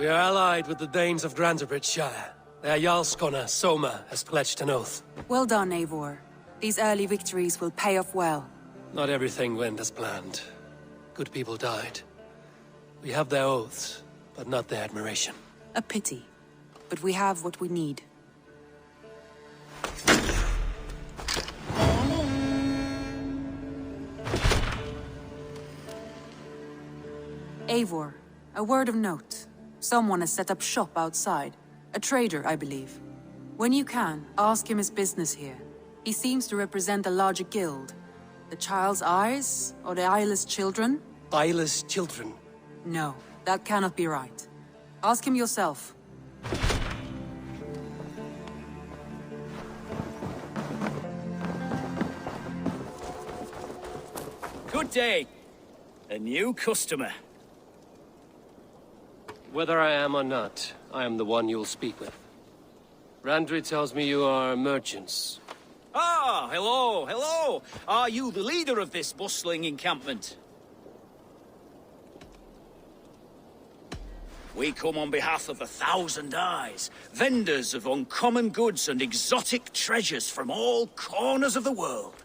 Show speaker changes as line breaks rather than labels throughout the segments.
We are allied with the Danes of Grantebridgeshire. Their Jarlskona, Soma, has pledged an oath.
Well done, Eivor. These early victories will pay off well.
Not everything went as planned. Good people died. We have their oaths, but not their admiration.
A pity. But we have what we need. Eivor, a word of note. Someone has set up shop outside. A trader, I believe. When you can, ask him his business here. He seems to represent a larger guild. The Child's Eyes, or the Eyeless Children?
Eyeless children?
No, that cannot be right. Ask him yourself.
Good day. A new customer.
Whether I am or not, I am the one you'll speak with. Randri tells me you are merchants.
Ah, hello, hello. Are you the leader of this bustling encampment? We come on behalf of 1,000 Eyes, vendors of uncommon goods and exotic treasures from all corners of the world.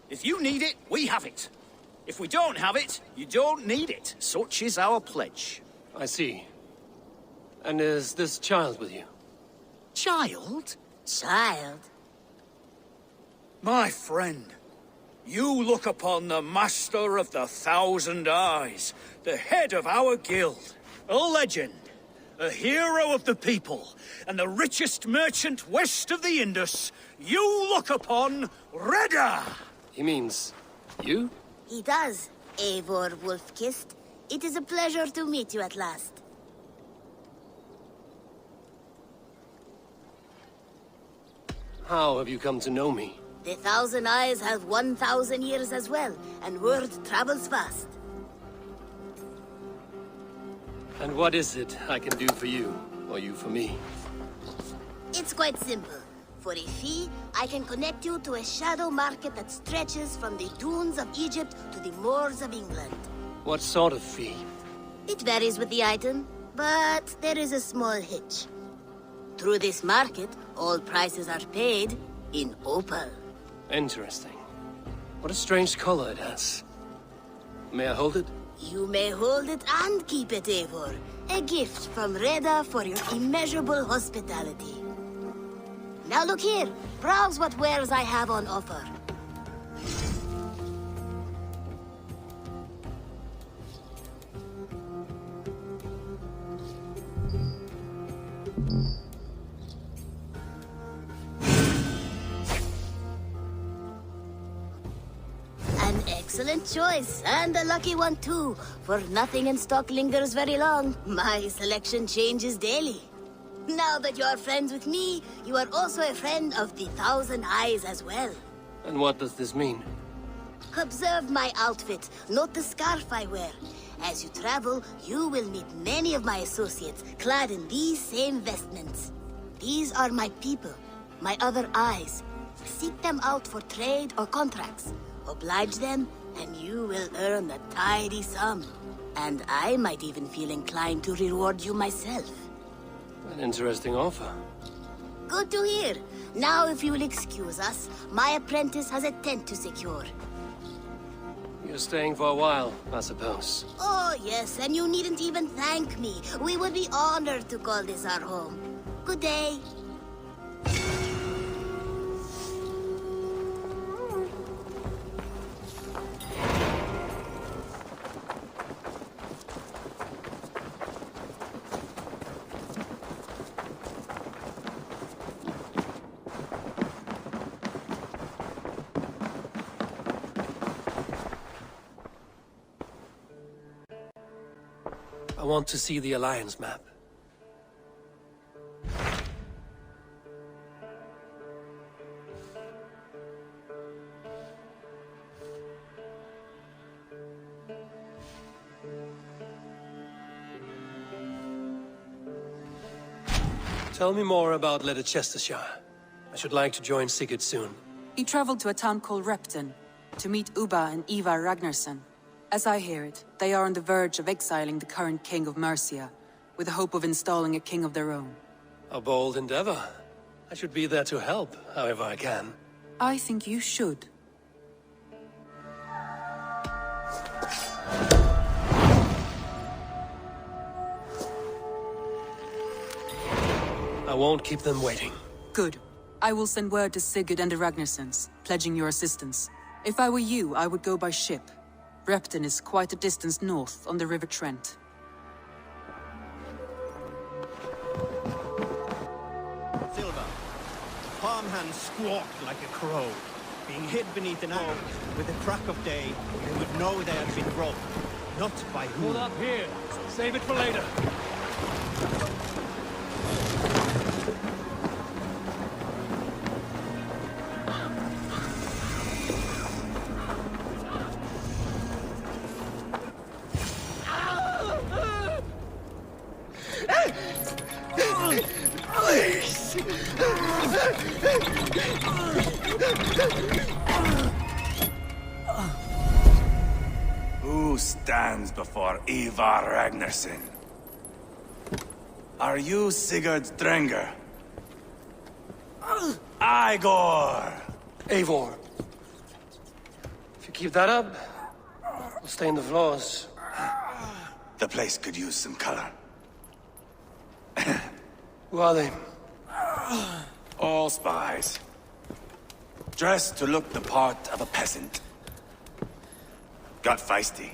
If you need it, we have it. If we don't have it, you don't need it. Such is our pledge.
I see. And is this child with you?
Child?
Child?
My friend, you look upon the master of the 1,000 Eyes, the head of our guild, a legend, a hero of the people, and the richest merchant west of the Indus. You look upon Reda!
He means you?
He does, Eivor Wolf-Kissed. It is a pleasure to meet you at last.
How have you come to know me?
The 1,000 Eyes have 1,000 years as well, and word travels fast.
And what is it I can do for you, or you for me?
It's quite simple. For a fee, I can connect you to a shadow market that stretches from the dunes of Egypt to the moors of England.
What sort of fee?
It varies with the item, but there is a small hitch. Through this market, all prices are paid in opal.
Interesting. What a strange color it has. May I hold it?
You may hold it and keep it, Eivor. A gift from Reda for your immeasurable hospitality. Now look here. Browse what wares I have on offer. An excellent choice, and a lucky one too, for nothing in stock lingers very long. My selection changes daily. Now that you are friends with me, you are also a friend of the 1,000 Eyes as well.
And what does this mean?
Observe my outfit, note the scarf I wear. As you travel, you will meet many of my associates, clad in these same vestments. These are my people, my other eyes. Seek them out for trade or contracts. Oblige them, and you will earn a tidy sum. And I might even feel inclined to reward you myself.
An interesting offer.
Good to hear. Now, if you will excuse us, my apprentice has a tent to secure.
You're staying for a while, I suppose.
Oh, yes, and you needn't even thank me. We would be honored to call this our home. Good day.
I want to see the Alliance map. Tell me more about Leicestershire. I should like to join Sigurd soon.
He traveled to a town called Repton to meet Ubba and Ivar Ragnarsson. As I hear it, they are on the verge of exiling the current king of Mercia. with the hope of installing a king of their own.
A bold endeavor. I should be there to help, however I can.
I think you should.
I won't keep them waiting.
Good. I will send word to Sigurd and the Ragnarsons, pledging your assistance. If I were you, I would go by ship. Repton is quite a distance north on the River Trent.
Silva, the farmhand squawked like a crow. Being hid beneath an oak, with the crack of day, they would know they had been robbed. Not by whom.
Hold up here. Save it for later.
Who stands before Ivar Ragnarsson? Are you Sigurd Drenger? Igor!
Eivor. If you keep that up, we'll stain the floors.
The place could use some color.
Who are they?
All spies. Dressed to look the part of a peasant. Got feisty.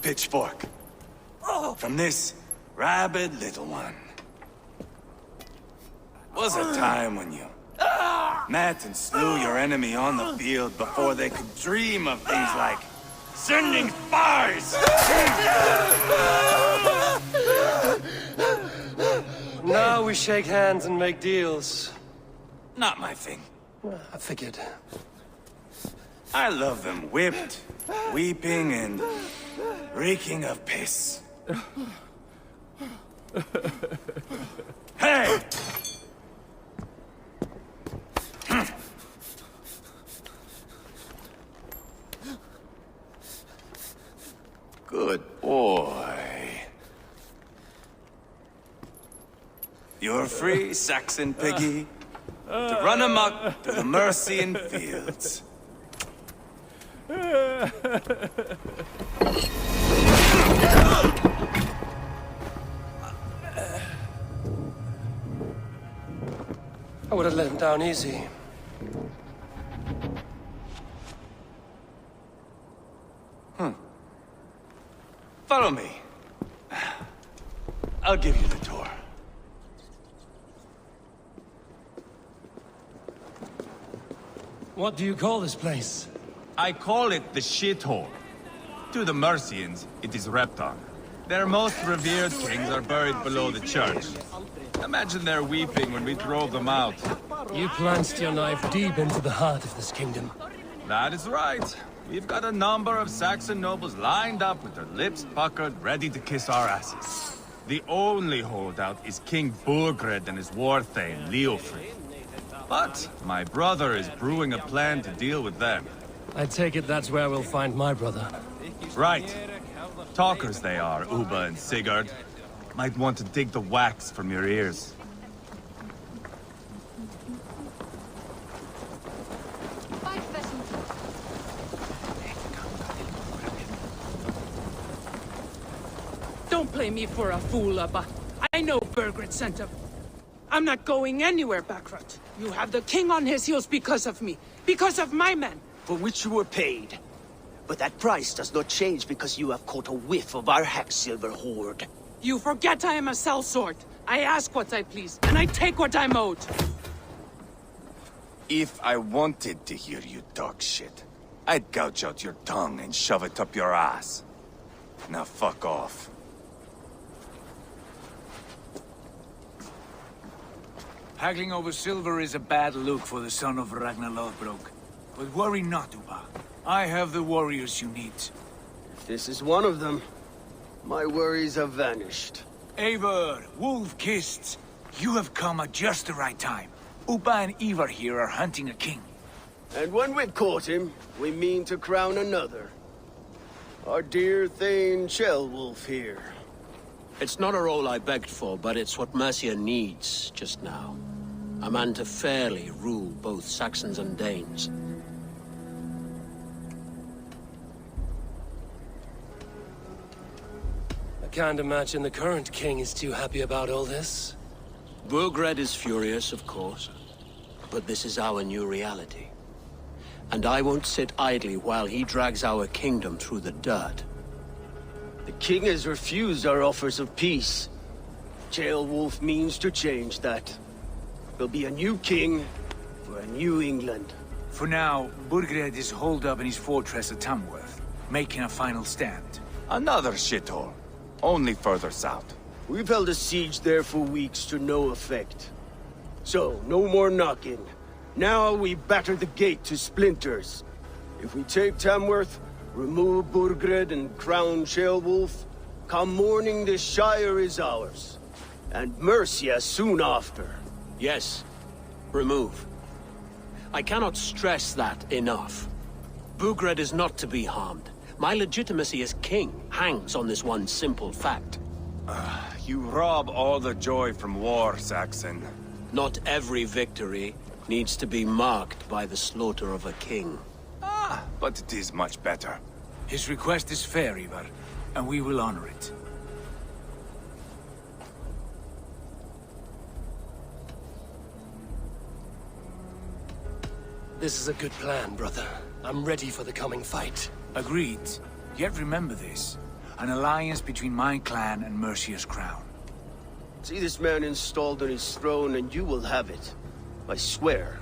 Pitchfork. From this rabid little one. Was a time when you met and slew your enemy on the field before they could dream of things like sending spies!
Now we shake hands and make deals.
Not my thing.
I figured.
I love them whipped, weeping, and reeking of piss. Hey! Good boy. You're free, Saxon piggy, to run amok through the Mercian fields.
I would have let him down easy.
Follow me. I'll give you the tour.
What do you call this place?
I call it the shithole. To the Mercians, it is Repton. Their most revered kings are buried below the church. Imagine their weeping when we drove them out.
You plunged your knife deep into the heart of this kingdom.
That is right. We've got a number of Saxon nobles lined up with their lips puckered, ready to kiss our asses. The only holdout is King Burgred and his war thane, Leofrid. But my brother is brewing a plan to deal with them.
I take it that's where we'll find my brother.
Right. Talkers they are, Uba and Sigurd. Might want to dig the wax from your ears.
Don't play me for a fool, Abba. I know Burgred sent him. I'm not going anywhere, Backrot. You have the king on his heels because of me. Because of my men.
For which you were paid. But that price does not change because you have caught a whiff of our Hacksilver hoard.
You forget I am a sellsword. I ask what I please, and I take what I'm owed.
If I wanted to hear you talk shit, I'd gouge out your tongue and shove it up your ass. Now fuck off.
Haggling over silver is a bad look for the son of Ragnar Lothbrok. But worry not, Uba. I have the warriors you need.
This is one of them. My worries have vanished.
Eivor, Wolf-Kissed, you have come at just the right time. Uba and Ivar here are hunting a king.
And when we've caught him, we mean to crown another. Our dear Thane Shellwolf here. It's not a role I begged for, but it's what Mercia needs just now. A man to fairly rule both Saxons and Danes.
I can't imagine the current king is too happy about all this.
Burgred is furious, of course. But this is our new reality. And I won't sit idly while he drags our kingdom through the dirt. The king has refused our offers of peace. Ceolwulf means to change that. There'll be a new king for a new England.
For now, Burgred is holed up in his fortress at Tamworth, making a final stand.
Another shithole. Only further south.
We've held a siege there for weeks to no effect. So, no more knocking. Now we batter the gate to splinters. If we take Tamworth, remove Burgred and crown Ceolwulf, come morning the Shire is ours. And Mercia soon after. Yes, remove. I cannot stress that enough. Burgred is not to be harmed. My legitimacy as king hangs on this one simple fact.
You rob all the joy from war, Saxon.
Not every victory needs to be marked by the slaughter of a king.
But it is much better.
His request is fair, Ivar, and we will honor it.
This is a good plan, brother. I'm ready for the coming fight.
Agreed. Yet remember this. An alliance between my clan and Mercia's crown.
See this man installed on his throne and you will have it. I swear.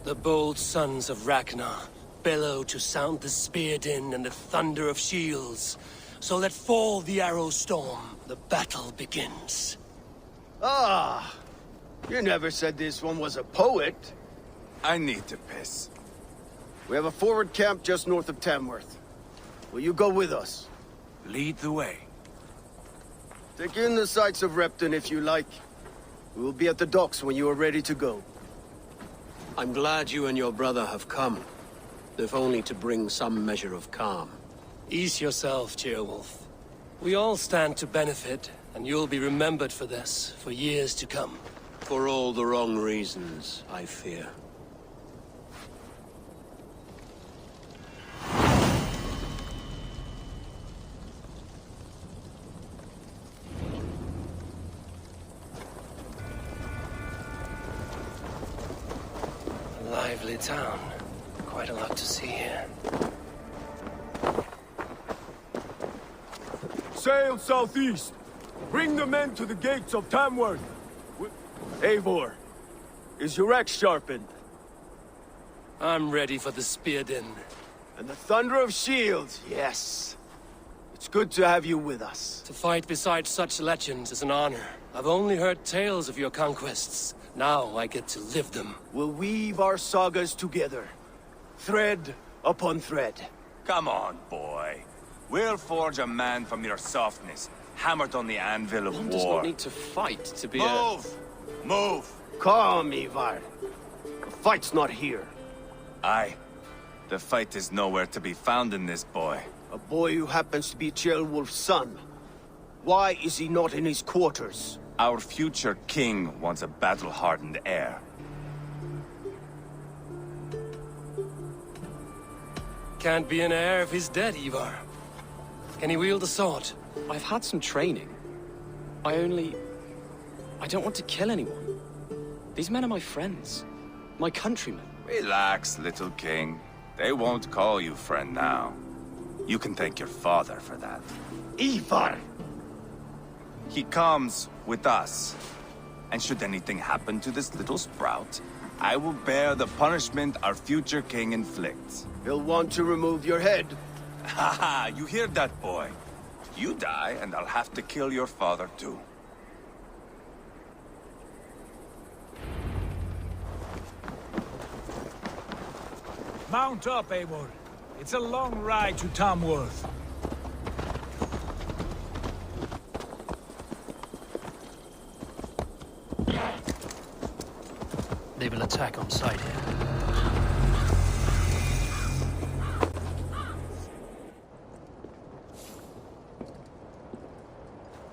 The bold sons of Ragnarr bellow to sound the spear din and the thunder of shields. So let fall the arrow storm. The battle begins.
Ah! You never said this one was a poet.
I need to piss.
We have a forward camp just north of Tamworth. Will you go with us?
Lead the way.
Take in the sights of Repton if you like. We will be at the docks when you are ready to go. I'm glad you and your brother have come. If only to bring some measure of calm.
Ease yourself, Ceolwulf. We all stand to benefit, and you'll be remembered for this, for years to come.
For all the wrong reasons, I fear.
A lively town. Quite a lot to see here.
Sail southeast. Bring the men to the gates of Tamworth.
Eivor, is your axe sharpened?
I'm ready for the spear din.
And the thunder of shields, yes. It's good to have you with us.
To fight beside such legends is an honor. I've only heard tales of your conquests. Now I get to live them.
We'll weave our sagas together. Thread upon thread.
Come on, boy. We'll forge a man from your softness, hammered on the anvil of
One
war.
does not need to fight to be
Move! Move!
Calm, Ivar. The fight's not here.
Aye. The fight is nowhere to be found in this boy.
A boy who happens to be Ceolwulf's son. Why is he not in his quarters?
Our future king wants a battle-hardened heir.
Can't be an heir if he's dead, Ivar. Can he wield a sword?
I've had some training. I don't want to kill anyone. These men are my friends. My countrymen.
Relax, little king. They won't call you friend now. You can thank your father for that.
Ivar!
He comes with us. And should anything happen to this little sprout, I will bear the punishment our future king inflicts.
He'll want to remove your head.
Haha, you hear that, boy? You die, and I'll have to kill your father, too.
Mount up, Eivor. It's a long ride to Tamworth.
They will attack on sight here.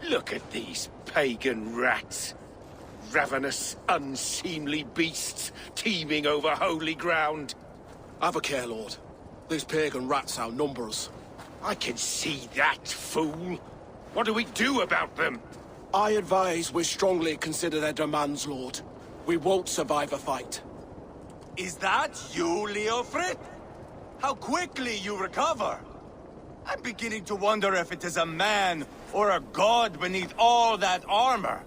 Look at these pagan rats. Ravenous, unseemly beasts teeming over holy ground.
Have a care, Lord. These pagan rats outnumber us.
I can see that, fool. What do we do about them?
I advise we strongly consider their demands, Lord. We won't survive a fight.
Is that you, Leofrid? How quickly you recover! I'm beginning to wonder if it is a man or a god beneath all that armor.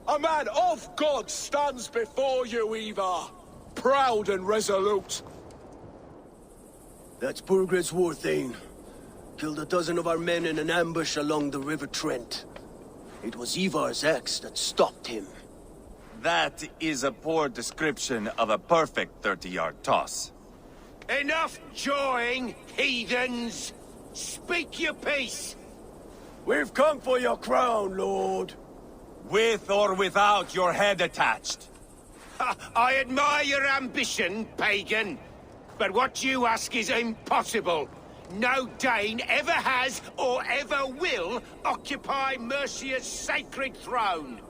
A man of God stands before you, Eva. Proud and resolute.
That's Burgred's Warthane. Killed a dozen of our men in an ambush along the River Trent. It was Ivar's axe that stopped him.
That is a poor description of a perfect 30-yard toss.
Enough jawing, heathens! Speak your piece!
We've come for your crown, Lord.
With or without your head attached.
I admire your ambition, pagan. But what you ask is impossible. No Dane ever has or ever will occupy Mercia's sacred throne.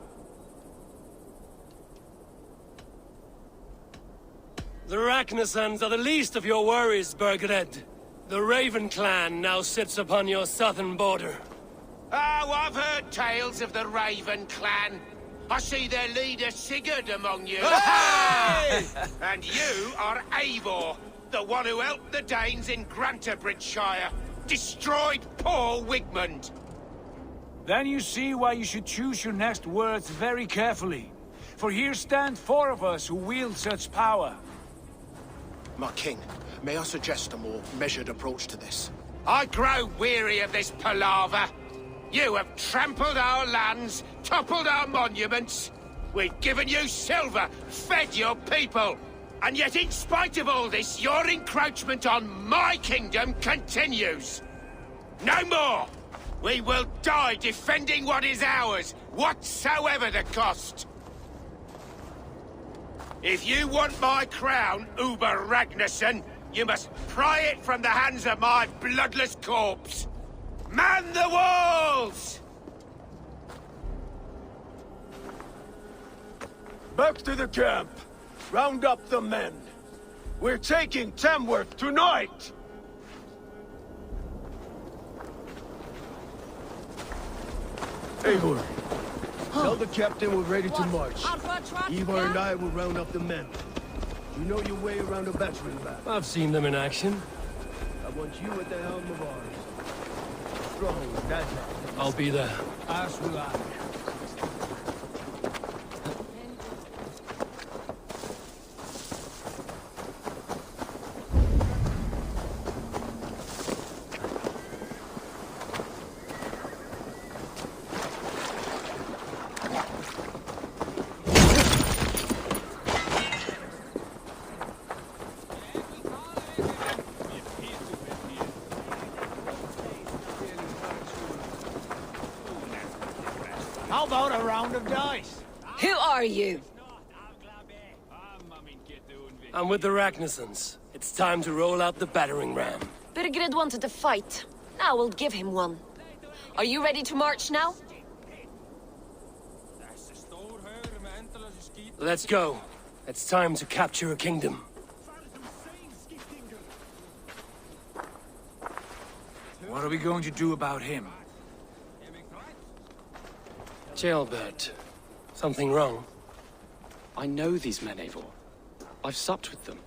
The Ragnarsons are the least of your worries, Burgred. The Raven clan now sits upon your southern border.
Oh, I've heard tales of the Raven clan. I see their leader Sigurd among you.
Hey!
And you are Eivor, the one who helped the Danes in Grantabridgeshire, destroyed poor Wigmund.
Then you see why you should choose your next words very carefully. For here stand four of us who wield such power.
My king, may I suggest a more measured approach to this?
I grow weary of this palaver. You have trampled our lands, toppled our monuments. We've given you silver, fed your people. And yet in spite of all this, your encroachment on my kingdom continues. No more! We will die defending what is ours, whatsoever the cost. If you want my crown, Uber Ragnarsson, you must pry it from the hands of my bloodless corpse. Man the walls!
Back to the camp. Round up the men. We're taking Tamworth tonight! Eivor, tell the captain we're ready to march. Ivar and I will round up the men. You know your way around a battering ram.
I've seen them in action.
I want you at the helm of ours. Strong, that's it.
I'll be there.
As will I.
How about a round of dice?
Who are you?
I'm with the Ragnarsons. It's time to roll out the battering ram.
Burgred wanted to fight. Now we'll give him one. Are you ready to march now?
Let's go. It's time to capture a kingdom.
What are we going to do about him?
Jailbird. Something wrong?
I know these men, Eivor. I've supped with them.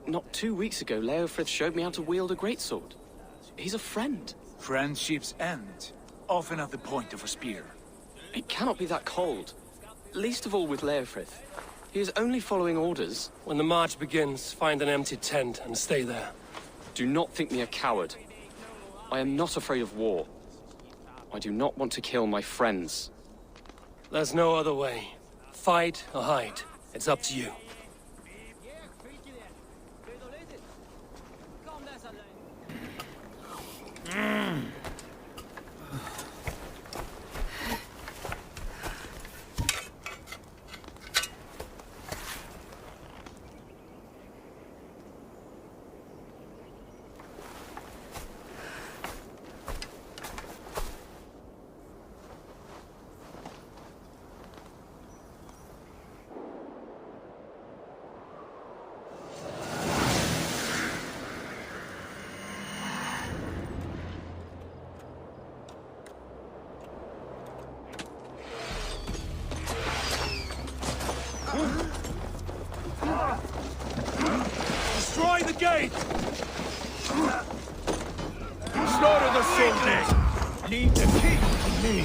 Not 2 weeks ago, Leofrith showed me how to wield a greatsword. He's a friend.
Friendships end, often at the point of a spear.
It cannot be that cold. Least of all with Leofrith. He is only following orders.
When the march begins, find an empty tent and stay there.
Do not think me a coward. I am not afraid of war. I do not want to kill my friends.
There's no other way. Fight or hide. It's up to you.
soldiers! Leave the king to me!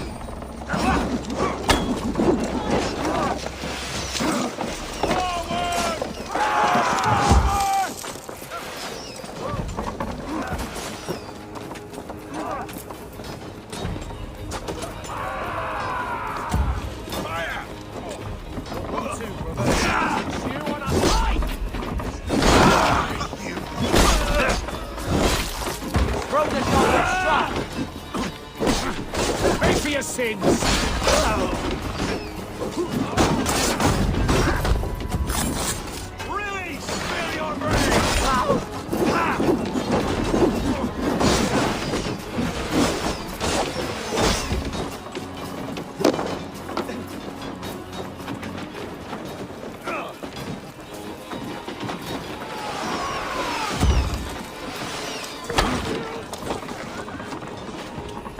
Sins. Really spill your brains!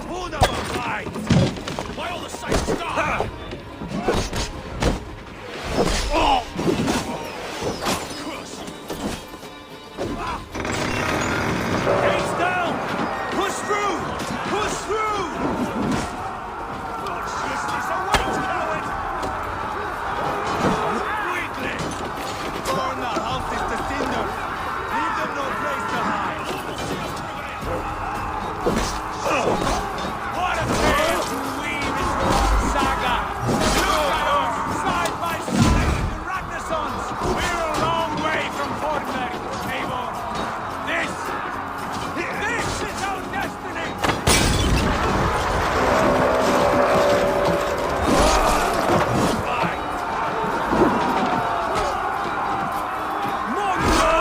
Hold up a fight! Why all the sights stop? Oh! Gates down! Push through! Push through! Just await, coward! Weakling! Burn the houses to cinder! Leave them no place to hide! What a tale to weave is saga! Side by side with the Ragnarsons! We're a long way from Fortnite, Eivor! This is our destiny! Fight! Mongo!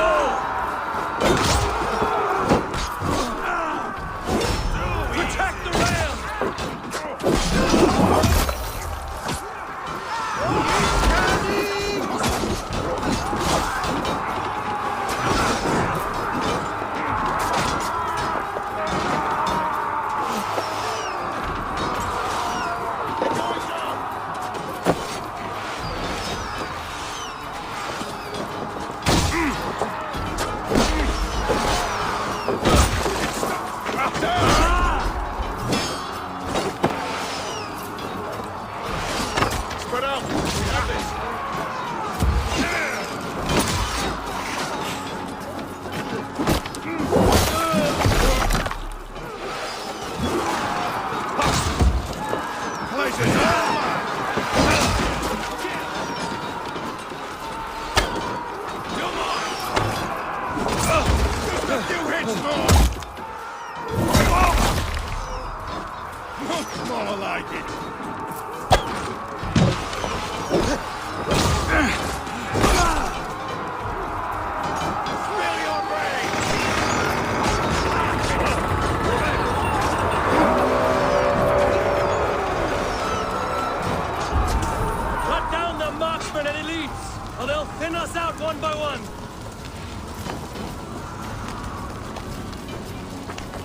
Protect the rail! Spread out! We have this! Places! Come on! Just a few hits more! Much more like it! Spill your brains!
Cut down the marksmen and elites, or they'll thin us out one by one.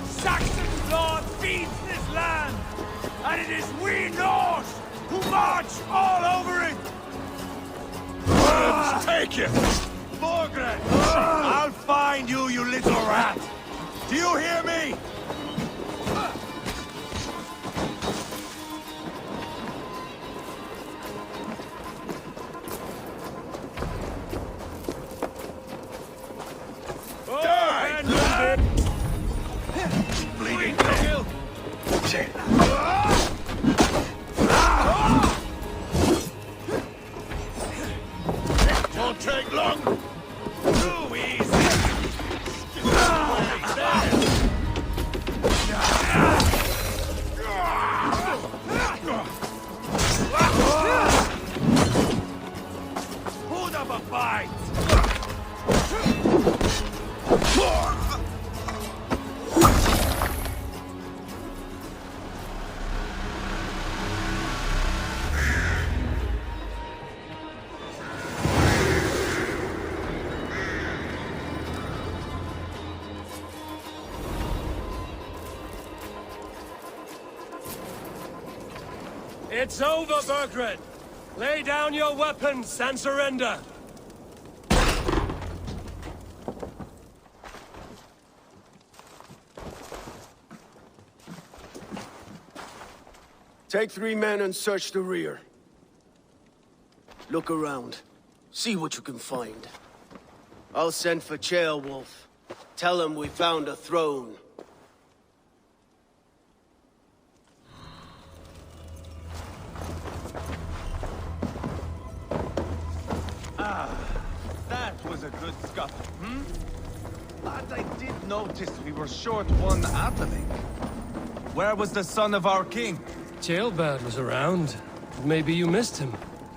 Saxon blood feeds this land, and it is we Norse who march all over it! Words take you! Borgred! I'll find you, you little rat! Do you hear me? Die! Bleeding kill! Won't take long! Too easy! Hold up a fight!
It's over, Burgred. Lay down your weapons and surrender.
Take 3 men and search the rear. Look around. See what you can find. I'll send for Ceolwulf. Tell him we found a throne.
That was a good scuffle, hmm? But I did notice we were short one atheling. Where was the son of our king?
Ceolbert was around. Maybe you missed him.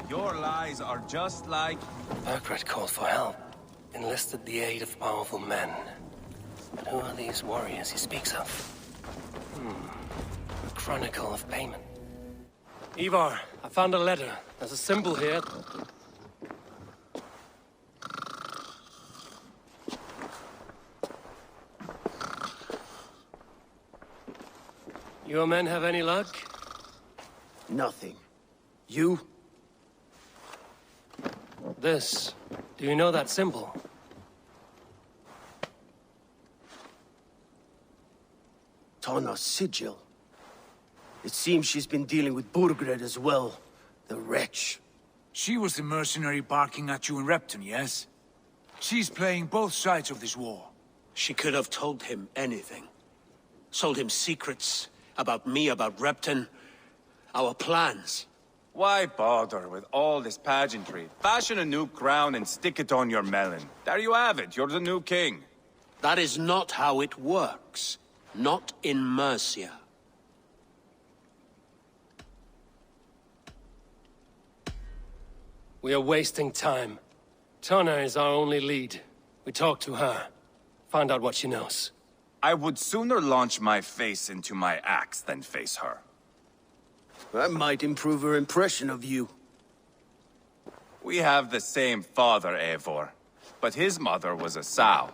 Your lies are just like...
Burgred called for help. Enlisted the aid of powerful men. But who are these warriors he speaks of? A chronicle of payment. Ivar, I found a letter. There's a symbol here. Your men have any luck?
Nothing. You?
This. Do you know that symbol?
Tanna's sigil. It seems she's been dealing with Burgred as well. The wretch.
She was the mercenary barking at you in Repton, yes? She's playing both sides of this war.
She could have told him anything. Sold him secrets about me, about Repton, our plans.
Why bother with all this pageantry? Fashion a new crown and stick it on your melon. There you have it, you're the new king.
That is not how it works. Not in Mercia.
We are wasting time. Tanna is our only lead. We talk to her. Find out what she knows.
I would sooner launch my face into my axe than face her.
That might improve her impression of you.
We have the same father, Eivor. But his mother was a sow.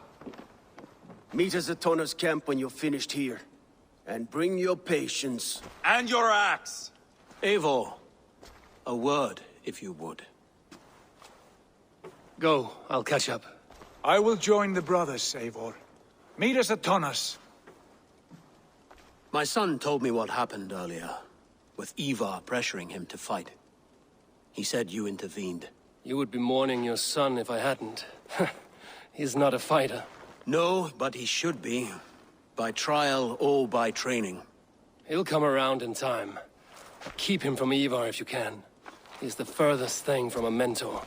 Meet us at Tanna's camp when you're finished here. And bring your patience.
And your axe!
Eivor, a word, if you would.
Go, I'll catch up.
I will join the brothers, Eivor. Meet us at Tanna's.
My son told me what happened earlier, with Ivar pressuring him to fight. He said you intervened.
You would be mourning your son if I hadn't. He's not a fighter.
No, but he should be. By trial or by training.
He'll come around in time. Keep him from Ivar if you can. He's the furthest thing from a mentor.